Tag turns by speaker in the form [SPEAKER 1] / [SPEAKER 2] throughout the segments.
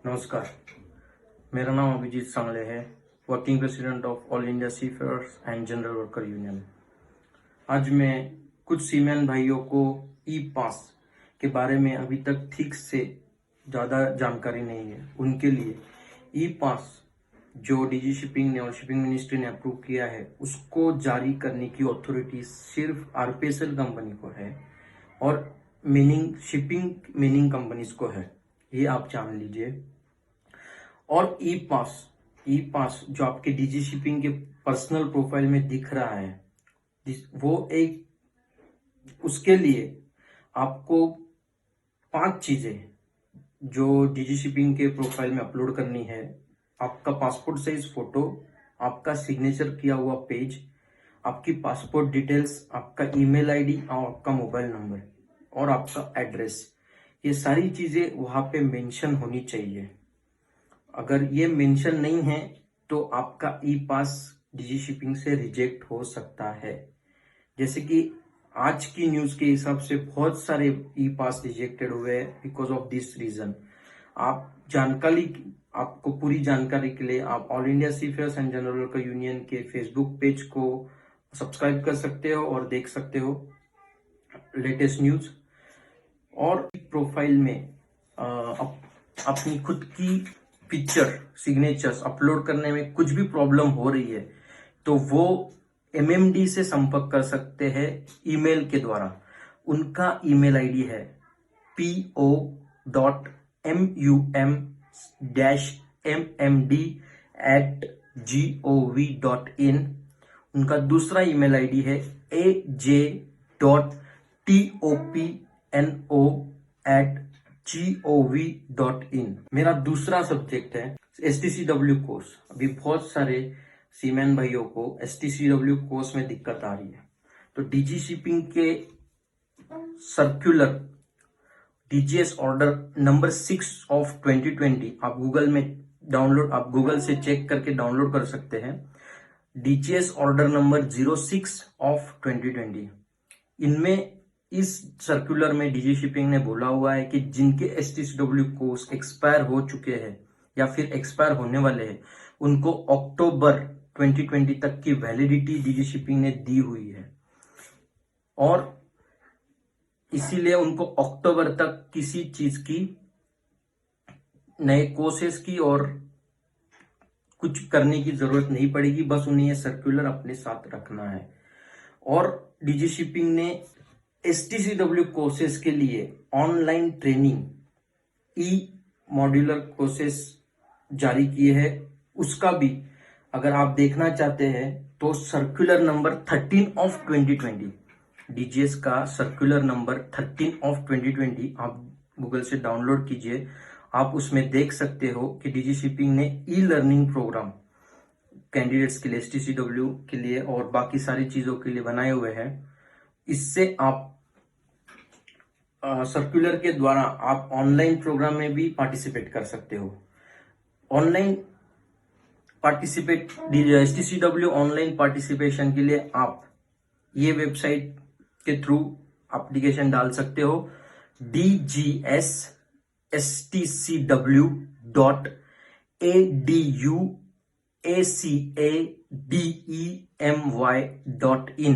[SPEAKER 1] नमस्कार, मेरा नाम अभिजीत सांगले है, working president of all India seafarers and general worker union. आज मैं कुछ सीमैन भाइयों को ई पास के बारे में अभी तक ठीक से ज़्यादा जानकारी नहीं है, उनके लिए ई पास जो डीजी शिपिंग ने और शिपिंग मिनिस्ट्री ने अप्रूव किया है उसको जारी करने की अथॉरिटी सिर्फ आरपीएसएल कंपनी को है और शिपिंग मीनिंग कंपनीज को है, ये आप जान लीजिए। और ई पास जो आपके डीजी शिपिंग के पर्सनल प्रोफाइल में दिख रहा है, वो एक उसके लिए आपको 5 चीजें जो डीजी शिपिंग के प्रोफाइल में अपलोड करनी है। आपका पासपोर्ट साइज फोटो, आपका सिग्नेचर किया हुआ पेज, आपकी पासपोर्ट डिटेल्स, आपका ईमेल आईडी और आपका मोबाइल नंबर और आपका एड्रेस, ये सारी चीजें वहां पे मेंशन होनी चाहिए। अगर ये मेंशन नहीं है तो आपका ई पास डीजी शिपिंग से रिजेक्ट हो सकता है। जैसे कि आज की न्यूज के हिसाब से बहुत सारे ई पास रिजेक्टेड हुए बिकॉज ऑफ दिस रीजन। आपको पूरी जानकारी के लिए आप all India seafarers and general worker union के फेसबुक पेज को सब्सक्राइब कर सकते हो और देख सकते हो लेटेस्ट न्यूज। और प्रोफाइल में अपनी खुद की पिक्चर सिग्नेचर्स अपलोड करने में कुछ भी प्रॉब्लम हो रही है तो वो एमएमडी से संपर्क कर सकते हैं ईमेल के द्वारा। उनका ईमेल आईडी है po.mum-mmd@gov.in। उनका दूसरा ईमेल आईडी है aj.topno@gov.in। मेरा दूसरा सब्जेक्ट है एसटीसीडब्ल्यू कोर्स। अभी बहुत सारे सीमैन भाइयों को एसटीसीडब्ल्यू कोर्स में दिक्कत आ रही है, तो डीजी शिपिंग के circular DGS order number 6 of 2020 आप गूगल से चेक करके डाउनलोड कर सकते हैं। डीजीएस ऑर्डर नंबर 06 ऑफ 2020, इनमें इस सर्कुलर में डीजी शिपिंग ने बोला हुआ है कि जिनके एसटीसीडब्ल्यू कोर्स एक्सपायर हो चुके हैं या फिर एक्सपायर होने वाले हैं उनको अक्टूबर 2020 तक की वैलिडिटी डीजी शिपिंग ने दी हुई है और इसीलिए उनको अक्टूबर तक किसी चीज की नए कोर्सेज की और कुछ करने की जरूरत नहीं पड़ेगी, बस उन्हें ये सर्कुलर अपने साथ रखना है। और डीजी शिपिंग ने एसटीसीडब्ल्यू कोर्सेज के लिए ऑनलाइन ट्रेनिंग ई मॉड्यूलर कोर्सेज जारी किए हैं। उसका भी अगर आप देखना चाहते हैं तो सर्कुलर नंबर 13 ऑफ 2020, डीजीएस का सर्कुलर नंबर 13 ऑफ 2020 आप गूगल से डाउनलोड कीजिए। आप उसमें देख सकते हो कि डीजी शिपिंग ने ई लर्निंग प्रोग्राम कैंडिडेट्स के लिए, एसटीसीडब्ल्यू के लिए और बाकी सारी चीजों के लिए बनाए हुए हैं। इससे आप सर्कुलर के द्वारा आप ऑनलाइन प्रोग्राम में भी पार्टिसिपेट कर सकते हो। ऑनलाइन एसटीसीडब्ल्यू ऑनलाइन पार्टिसिपेशन के लिए आप ये वेबसाइट के थ्रू एप्लीकेशन डाल सकते हो dgsstcw.adumacademy.in,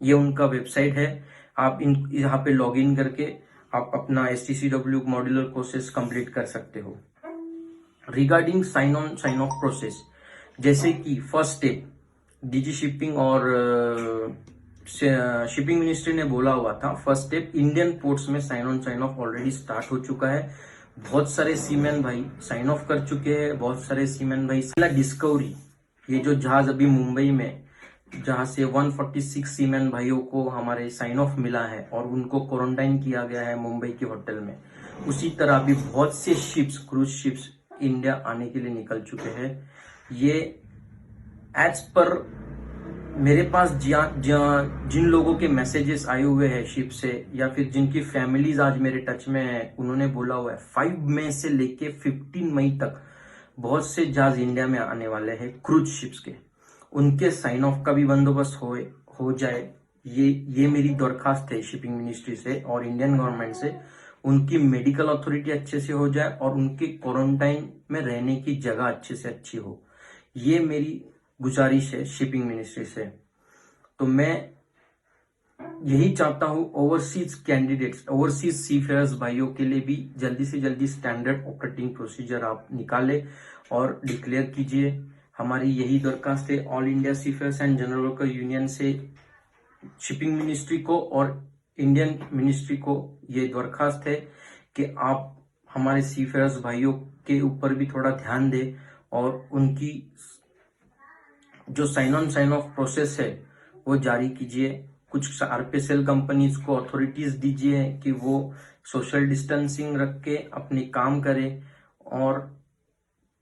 [SPEAKER 1] ये उनका वेबसाइट है। आप यहाँ पे लॉग इन करके आप अपना एसटीसीडब्ल्यू मॉड्यूलर कोर्सेज कंप्लीट कर सकते हो। Regarding sign on sign off process, जैसे कि फर्स्ट स्टेप डीजी शिपिंग और शिपिंग मिनिस्ट्री ने बोला हुआ था, फर्स्ट स्टेप इंडियन पोर्ट्स में साइन ऑफ ऑलरेडी स्टार्ट हो चुका है। बहुत सारे सीमैन भाई साइन ऑफ कर चुके हैं, बहुत सारे सीमैन भाई डिस्कवरी, ये जो जहाज अभी मुंबई में जहां से 146 सीमैन भाइयों को हमारे साइन ऑफ मिला है और उनको क्वारंटाइन किया गया है मुंबई के होटल में, उसी तरह अभी बहुत से शिप्स, क्रूज शिप्स इंडिया आने के लिए निकल चुके हैं। ये एज पर मेरे पास जिन लोगों के मैसेजेस आए हुए हैं शिप से या फिर जिनकी फैमिलीज आज मेरे टच में है, उन्होंने बोला हुआ है 5 मई से लेके 15 मई तक बहुत से जहाज इंडिया में आने वाले हैं क्रूज शिप्स के, उनके साइन ऑफ का भी बंदोबस्त हो जाए। ये मेरी दरखास्त है शिपिंग मिनिस्ट्री से और इंडियन गवर्नमेंट से। उनकी मेडिकल अथॉरिटी अच्छे से हो जाए और उनके क्वारंटाइन में रहने की जगह अच्छे से अच्छी हो। ये मेरी गुजारिश है शिपिंग मिनिस्ट्री से। तो मैं यही चाहता हूँ ओवरसीज कैंडिडेट्स, ओवरसीज सीफेयर्स भाइयों के लिए भी जल्दी से जल्दी स्टैंडर्ड ऑपरेटिंग प्रोसीजर आप निकालें और डिक्लेयर कीजिए। हमारी यही दरखास्त है all India seafarers and general worker union से शिपिंग मिनिस्ट्री को और इंडियन मिनिस्ट्री को। ये दरखास्त है कि आप हमारे सीफेयर्स भाइयों के ऊपर भी थोड़ा ध्यान दें और उनकी जो sign on sign off process है वो जारी कीजिए। कुछ आरपीएसएल कंपनीज को अथॉरिटीज दीजिए कि वो सोशल डिस्टेंसिंग रख के अपने काम करें और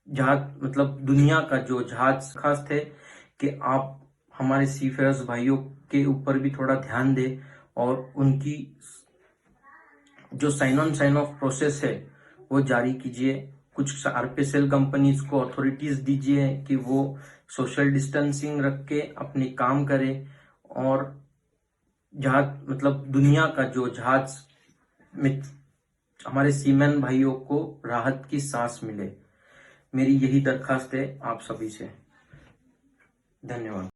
[SPEAKER 1] जहाज मतलब दुनिया का जो जहाज खास है कि आप हमारे सीफेयर्स भाइयों के ऊपर भी थोड़ा ध्यान दें और उनकी जो sign on sign off process है वो जारी कीजिए। कुछ आरपीएसएल कंपनीज को अथॉरिटीज दीजिए कि वो सोशल डिस्टेंसिंग रख के अपने काम करें और जहाज मतलब दुनिया का जो जहाज में हमारे सीमैन भाइयों को राहत की सांस मिले। मेरी यही दरखास्त है आप सभी से। धन्यवाद।